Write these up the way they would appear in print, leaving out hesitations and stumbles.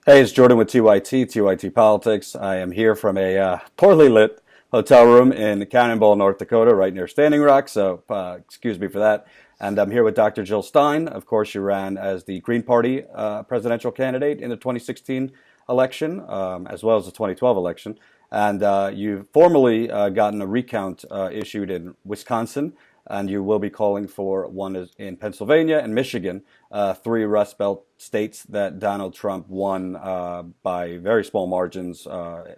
Hey, it's Jordan with TYT Politics. I am here from a poorly lit hotel room in Cannonball, North Dakota, right near Standing Rock, so excuse me for that. And I'm here with Dr. Jill Stein. Of course, she ran as the Green Party presidential candidate in the 2016 election, as well as the 2012 election. And you've formally gotten a recount issued in Wisconsin, and you will be calling for one in Pennsylvania and Michigan, three Rust Belt states that Donald Trump won by very small margins,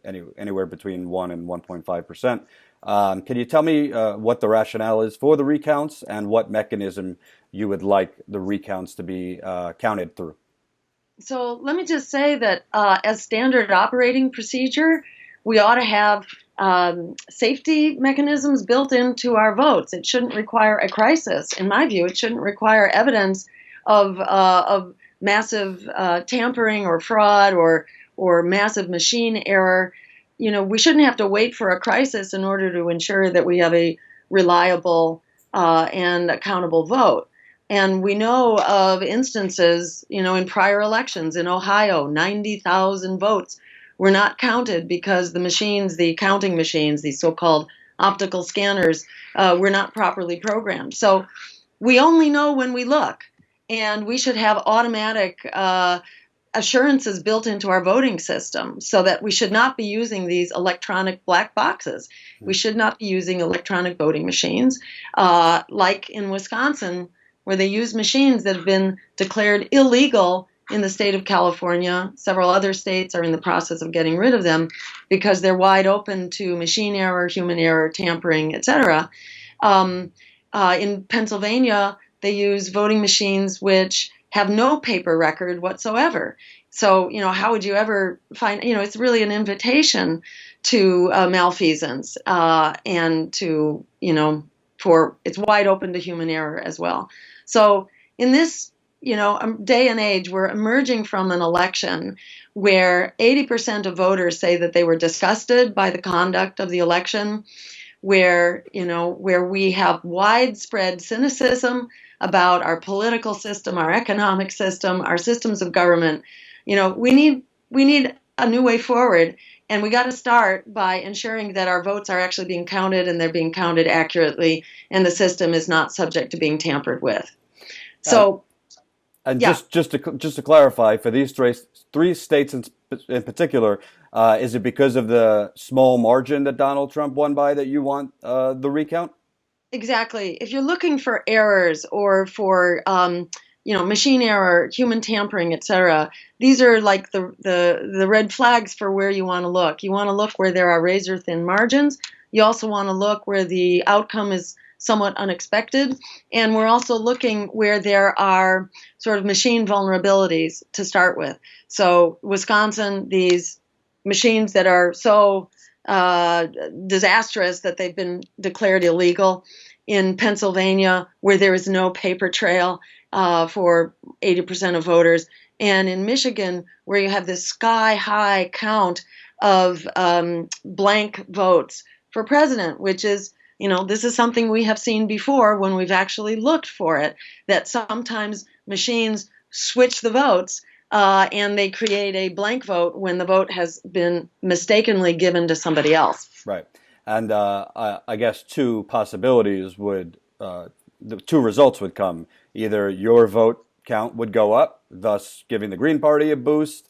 anywhere between 1 and 1.5%. Can you tell me what the rationale is for the recounts and what mechanism you would like the recounts to be counted through? So let me just say that as standard operating procedure, we ought to have safety mechanisms built into our votes. It shouldn't require a crisis. In my view, it shouldn't require evidence of massive tampering or fraud or massive machine error. You know, we shouldn't have to wait for a crisis in order to ensure that we have a reliable and accountable vote. And we know of instances, in prior elections in Ohio, 90,000 votes were not counted because the machines, the counting machines, these so-called optical scanners, were not properly programmed. So we only know when we look, and we should have automatic assurances built into our voting system so that we should not be using these electronic black boxes. We should not be using electronic voting machines like in Wisconsin, where they use machines that have been declared illegal in the state of California. Several other states are in the process of getting rid of them because they're wide open to machine error, human error, tampering, etc. In Pennsylvania, they use voting machines which have no paper record whatsoever. So, how would you ever find, it's really an invitation to malfeasance and to, it's wide open to human error as well. So in this, day and age, we're emerging from an election where 80% of voters say that they were disgusted by the conduct of the election, where we have widespread cynicism about our political system, our economic system, our systems of government. We need a new way forward, and we got to start by ensuring that our votes are actually being counted and they're being counted accurately, and the system is not subject to being tampered with. And, So, and yeah, just to clarify, for these three states in particular, is it because of the small margin that Donald Trump won by that you want the recount? exactly. If you're looking for errors or for machine error, human tampering, etc., these are like the red flags for where you want to look. You want to look where there are razor thin margins. You also want to look where the outcome is somewhat unexpected, and we're also looking where there are sort of machine vulnerabilities to start with. So Wisconsin, these machines that are so disastrous that they've been declared illegal. In Pennsylvania, where there is no paper trail for 80% of voters, and in Michigan, where you have this sky-high count of blank votes for president, which is, this is something we have seen before when we've actually looked for it, that sometimes machines switch the votes and they create a blank vote when the vote has been mistakenly given to somebody else. Right. And I guess two possibilities the two results would come. Either your vote count would go up, thus giving the Green Party a boost,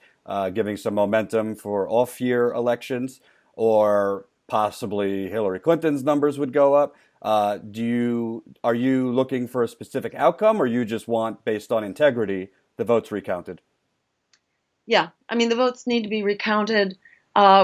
giving some momentum for off-year elections, or possibly Hillary Clinton's numbers would go up. Are you looking for a specific outcome, or you just want, based on integrity, the votes recounted? Yeah, I mean, the votes need to be recounted.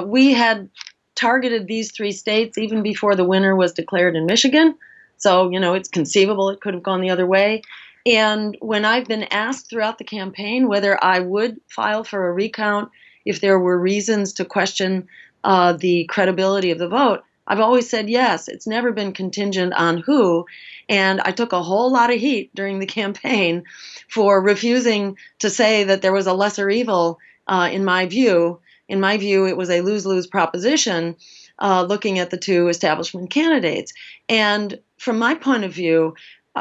We had targeted these three states even before the winner was declared in Michigan. So, it's conceivable it could have gone the other way. And when I've been asked throughout the campaign whether I would file for a recount if there were reasons to question the credibility of the vote, I've always said yes. It's never been contingent on who. And I took a whole lot of heat during the campaign for refusing to say that there was a lesser evil in my view. In my view, it was a lose-lose proposition looking at the two establishment candidates. And from my point of view,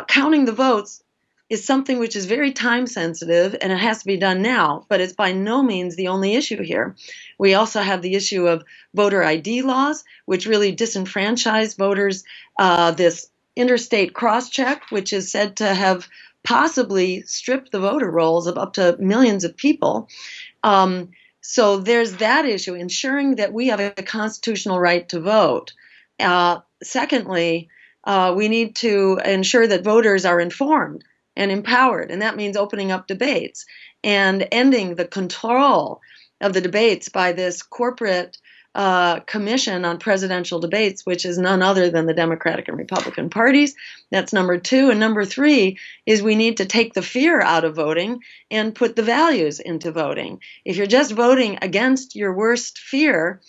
counting the votes is something which is very time sensitive and it has to be done now, but it's by no means the only issue here. We also have the issue of voter ID laws, which really disenfranchise voters. This interstate cross check, which is said to have possibly stripped the voter rolls of up to millions of people. So there's that issue, ensuring that we have a constitutional right to vote. Secondly, we need to ensure that voters are informed and empowered, and that means opening up debates and ending the control of the debates by this corporate commission on presidential debates, which is none other than the Democratic and Republican parties. That's number two. And number three is we need to take the fear out of voting and put the values into voting. If you're just voting against your worst fear,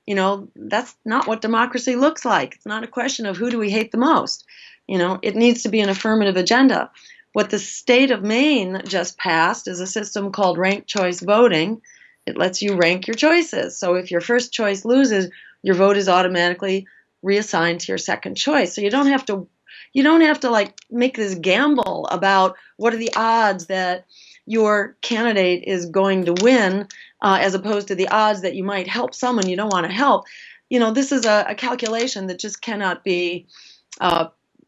that's not what democracy looks like. It's not a question of who do we hate the most. It needs to be an affirmative agenda. What the state of Maine just passed is a system called ranked choice voting. It lets you rank your choices. So if your first choice loses, your vote is automatically reassigned to your second choice. So you don't have to like make this gamble about what are the odds that your candidate is going to win, as opposed to the odds that you might help someone you don't want to help. This is a calculation that just cannot be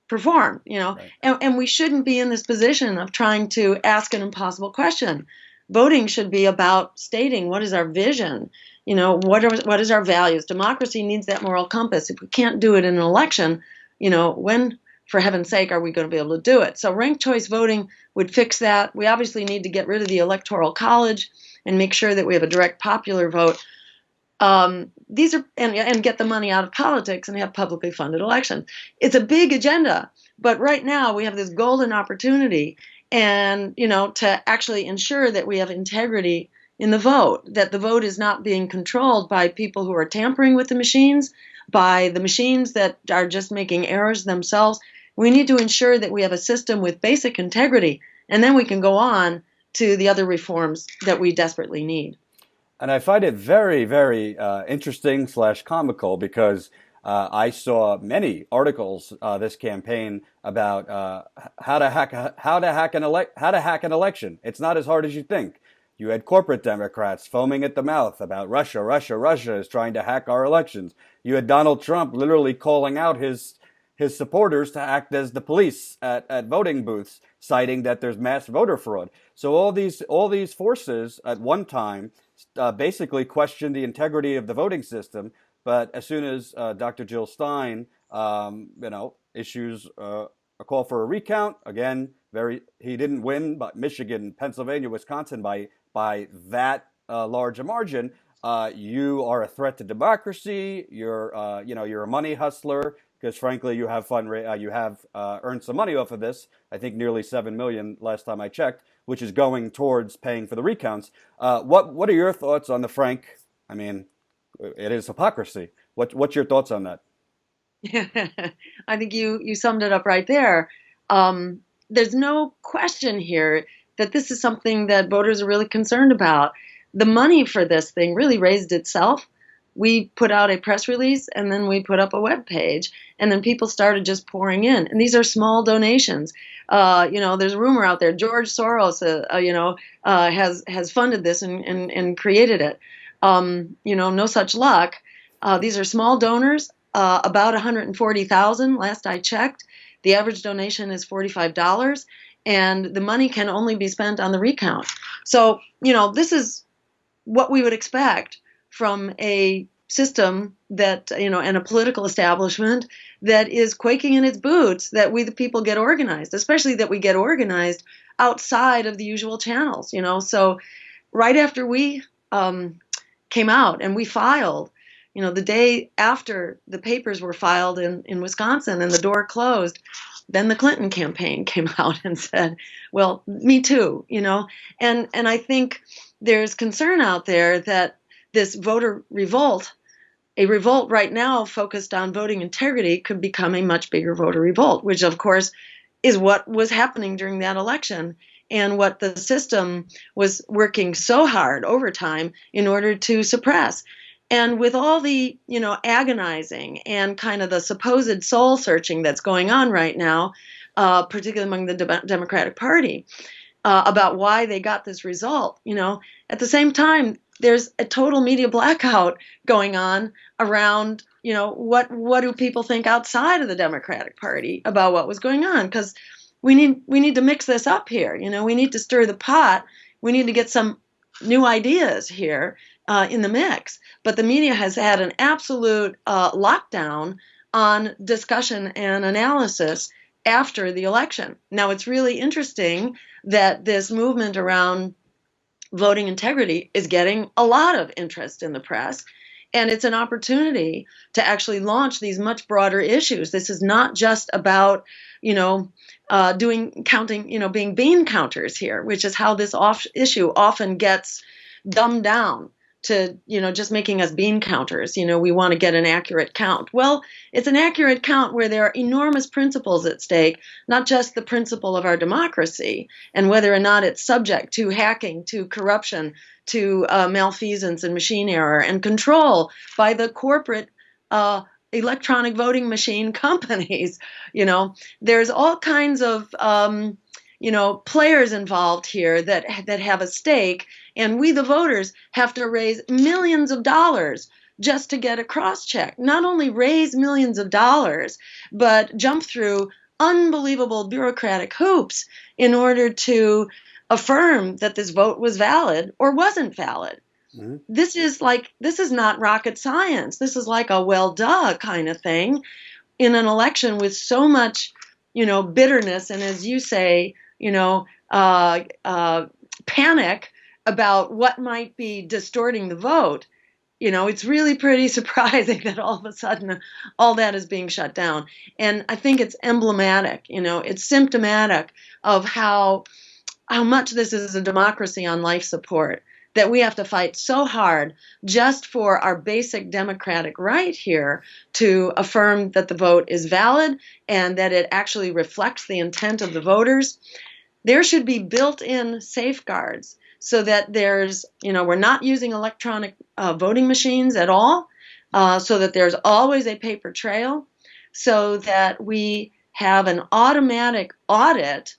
performed. Right. And we shouldn't be in this position of trying to ask an impossible question. Voting should be about stating what is our vision, what is our values. Democracy needs that moral compass. If we can't do it in an election, when, for heaven's sake, are we going to be able to do it? So ranked choice voting would fix that. We obviously need to get rid of the Electoral College and make sure that we have a direct popular vote. These are and get the money out of politics and have publicly funded elections. It's a big agenda, but right now we have this golden opportunity. And, to actually ensure that we have integrity in the vote, that the vote is not being controlled by people who are tampering with the machines, by the machines that are just making errors themselves. We need to ensure that we have a system with basic integrity, and then we can go on to the other reforms that we desperately need. And I find it very, very interesting / comical because I saw many articles this campaign about how to hack an election. It's not as hard as you think. You had corporate Democrats foaming at the mouth about Russia is trying to hack our elections. You had Donald Trump literally calling out his supporters to act as the police at voting booths, citing that there's mass voter fraud. So all these forces at one time basically questioned the integrity of the voting system. But as soon as Dr. Jill Stein, issues a call for a recount, again, he didn't win, but Michigan, Pennsylvania, Wisconsin by that large a margin. You are a threat to democracy. You're a money hustler because, frankly, you have earned some money off of this. I think nearly $7 million last time I checked, which is going towards paying for the recounts. What are your thoughts on the Frank? I mean, it is hypocrisy. What's your thoughts on that? I think you summed it up right there. There's no question here that this is something that voters are really concerned about. The money for this thing really raised itself. We put out a press release and then we put up a web page and then people started just pouring in. And these are small donations. There's a rumor out there. George Soros, has funded this and created it. No such luck. These are small donors, about 140,000 last I checked. The average donation is $45, and the money can only be spent on the recount. So, this is what we would expect from a system that, and a political establishment that is quaking in its boots, that we the people get organized, especially that we get organized outside of the usual channels, So right after we came out and we filed, the day after the papers were filed in Wisconsin and the door closed, then the Clinton campaign came out and said, well, me too, and I think there's concern out there that this voter revolt, a revolt right now focused on voting integrity, could become a much bigger voter revolt, which of course is what was happening during that election and what the system was working so hard over time in order to suppress. And with all the, agonizing and kind of the supposed soul searching that's going on right now, particularly among the Democratic Party, about why they got this result. At the same time, there's a total media blackout going on around, what do people think outside of the Democratic Party about what was going on? Because we need to mix this up here. We need to stir the pot. We need to get some new ideas here in the mix. But the media has had an absolute lockdown on discussion and analysis after the election. Now, it's really interesting that this movement around voting integrity is getting a lot of interest in the press. And it's an opportunity to actually launch these much broader issues. This is not just about, doing counting, being bean counters here, which is how this issue often gets dumbed down to, just making us bean counters. We want to get an accurate count. Well, it's an accurate count where there are enormous principles at stake, not just the principle of our democracy and whether or not it's subject to hacking, to corruption, to malfeasance and machine error and control by the corporate electronic voting machine companies. There's all kinds of players involved here that have a stake, and we, the voters, have to raise millions of dollars just to get a cross-check. Not only raise millions of dollars, but jump through unbelievable bureaucratic hoops in order to affirm that this vote was valid or wasn't valid. Mm-hmm. This is not rocket science. This is like a well, duh kind of thing in an election with so much, bitterness and, as you say, panic about what might be distorting the vote. It's really pretty surprising that all of a sudden all that is being shut down. And I think it's emblematic, it's symptomatic of how much this is a democracy on life support, that we have to fight so hard just for our basic democratic right here to affirm that the vote is valid and that it actually reflects the intent of the voters. There should be built-in safeguards so that there's, we're not using electronic voting machines at all, so that there's always a paper trail, so that we have an automatic audit,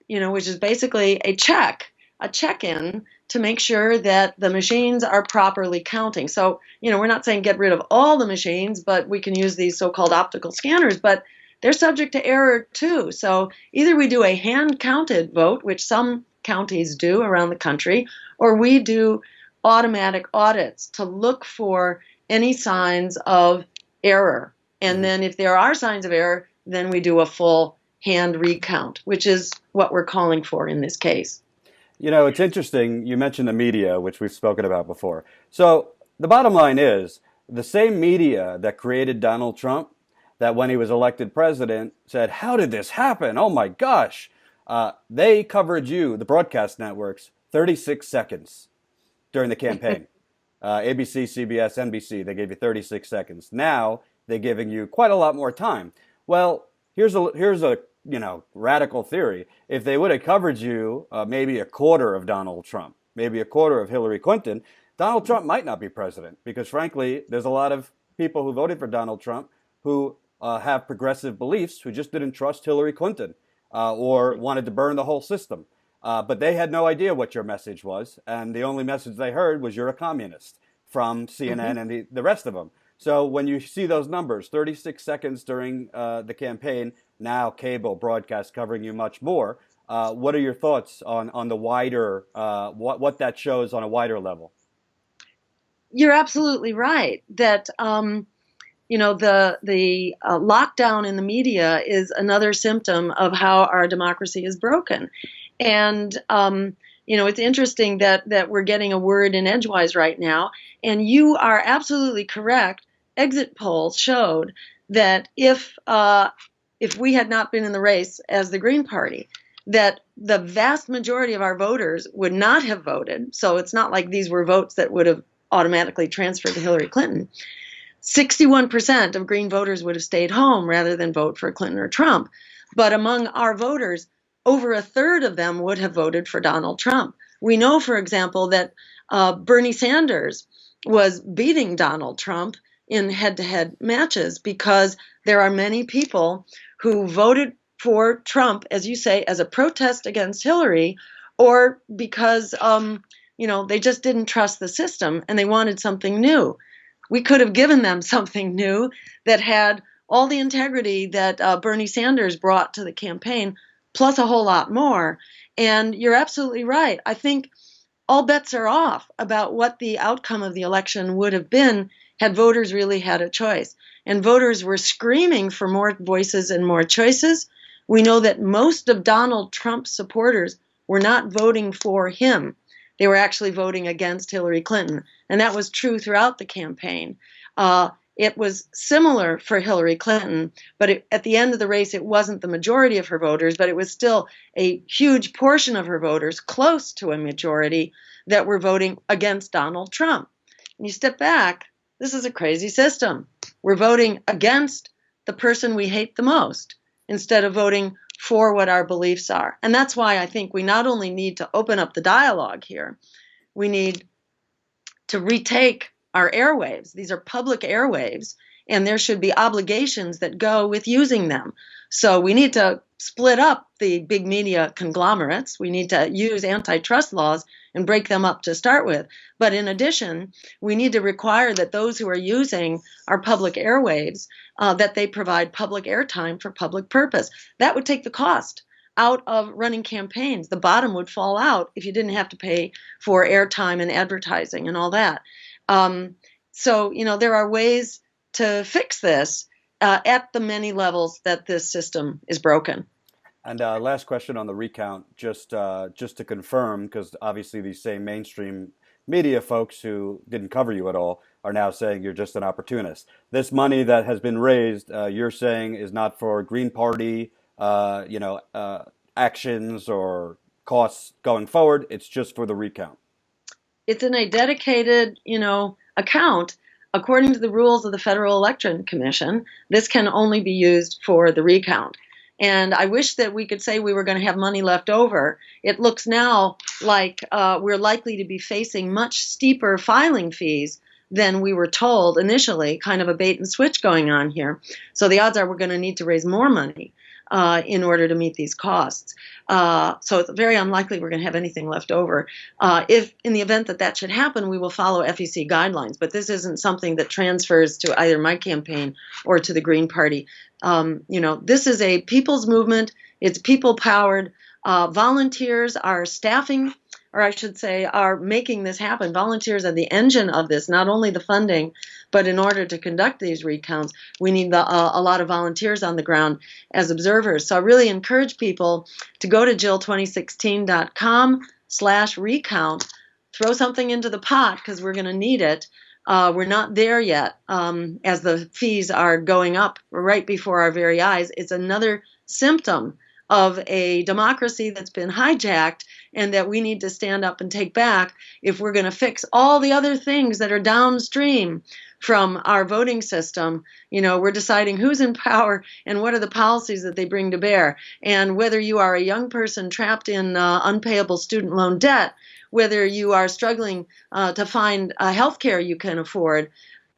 which is basically a check-in to make sure that the machines are properly counting. So, we're not saying get rid of all the machines, but we can use these so-called optical scanners, but they're subject to error too. So either we do a hand-counted vote, which some counties do around the country, or we do automatic audits to look for any signs of error. And then if there are signs of error, then we do a full hand recount, which is what we're calling for in this case. It's interesting. You mentioned the media, which we've spoken about before. So the bottom line is the same media that created Donald Trump, that when he was elected president said, "How did this happen? Oh my gosh." They covered you, the broadcast networks, 36 seconds during the campaign. ABC, CBS, NBC, they gave you 36 seconds. Now they're giving you quite a lot more time. Well, here's a radical theory. If they would have covered you maybe a quarter of Donald Trump, maybe a quarter of Hillary Clinton, Donald Trump might not be president, because frankly, there's a lot of people who voted for Donald Trump who have progressive beliefs who just didn't trust Hillary Clinton or wanted to burn the whole system. But they had no idea what your message was, and the only message they heard was you're a communist from CNN and the rest of them. So when you see those numbers, 36 seconds during the campaign, now cable broadcast covering you much more, what are your thoughts on the wider, what that shows on a wider level? You're absolutely right that the lockdown in the media is another symptom of how our democracy is broken. And, it's interesting that we're getting a word in edgewise right now. And you are absolutely correct. Exit polls showed that if we had not been in the race as the Green Party, that the vast majority of our voters would not have voted. So it's not like these were votes that would have automatically transferred to Hillary Clinton. 61% of Green voters would have stayed home rather than vote for Clinton or Trump. But among our voters, over a third of them would have voted for Donald Trump. We know, for example, that Bernie Sanders was beating Donald Trump in head-to-head matches because there are many people who voted for Trump, as you say, as a protest against Hillary, or because they just didn't trust the system and they wanted something new. We could have given them something new that had all the integrity that Bernie Sanders brought to the campaign, plus a whole lot more. And you're absolutely right. I think all bets are off about what the outcome of the election would have been had voters really had a choice. And voters were screaming for more voices and more choices. We know that most of Donald Trump's supporters were not voting for him. They were actually voting against Hillary Clinton. And that was true throughout the campaign. It was similar for Hillary Clinton, but at the end of the race, it wasn't the majority of her voters, but it was still a huge portion of her voters, close to a majority, that were voting against Donald Trump. And you step back, this is a crazy system. We're voting against the person we hate the most instead of voting for what our beliefs are. And that's why I think we not only need to open up the dialogue here, we need to retake our airwaves. These are public airwaves, and there should be obligations that go with using them. So we need to split up the big media conglomerates. We need to use antitrust laws and break them up to start with. But in addition, we need to require that those who are using our public airwaves, that they provide public airtime for public purpose. That would take the cost out of running campaigns. The bottom would fall out if you didn't have to pay for airtime and advertising and all that. So, there are ways to fix this at the many levels that this system is broken. And last question on the recount, just to confirm, because obviously these same mainstream media folks who didn't cover you at all are now saying you're just an opportunist. This money that has been raised, you're saying, is not for Green Party, actions or costs going forward. It's just for the recount. It's in a dedicated, account. According to the rules of the Federal Election Commission, this can only be used for the recount. And I wish that we could say we were going to have money left over. It looks now like we're likely to be facing much steeper filing fees than we were told initially, kind of a bait and switch going on here. So the odds are we're going to need to raise more money in order to meet these costs. So it's very unlikely we're going to have anything left over. If in the event that that should happen, we will follow FEC guidelines. But this isn't something that transfers to either my campaign or to the Green Party. This is a people's movement. It's people-powered. Volunteers are staffing, or I should say, are making this happen. Volunteers are the engine of this, not only the funding, but in order to conduct these recounts, we need a lot of volunteers on the ground as observers. So I really encourage people to go to jill2016.com/recount, throw something into the pot because we're going to need it. We're not there yet as the fees are going up right before our very eyes. It's another symptom of a democracy that's been hijacked and that we need to stand up and take back if we're going to fix all the other things that are downstream from our voting system. We're deciding who's in power and what are the policies that they bring to bear. And whether you are a young person trapped in unpayable student loan debt, whether you are struggling to find health care you can afford,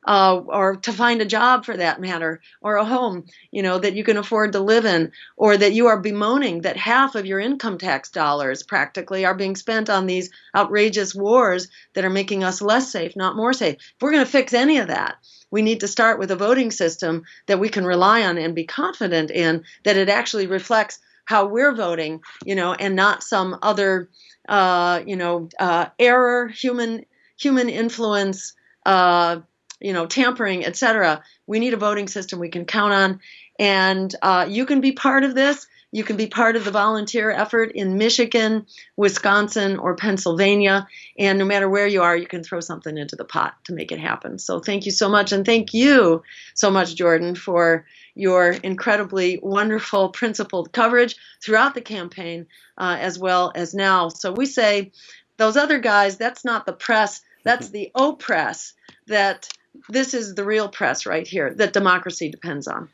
or to find a job for that matter, or a home, that you can afford to live in, or that you are bemoaning that half of your income tax dollars practically are being spent on these outrageous wars that are making us less safe, not more safe. If we're going to fix any of that, we need to start with a voting system that we can rely on and be confident in, that it actually reflects how we're voting, and not some other, error, human influence, tampering, etc. We need a voting system we can count on. And you can be part of this. You can be part of the volunteer effort in Michigan, Wisconsin, or Pennsylvania. And no matter where you are, you can throw something into the pot to make it happen. So thank you so much. And thank you so much, Jordan, for your incredibly wonderful, principled coverage throughout the campaign, as well as now. So we say, those other guys, that's not the press. That's the oppress. That this is the real press right here that democracy depends on.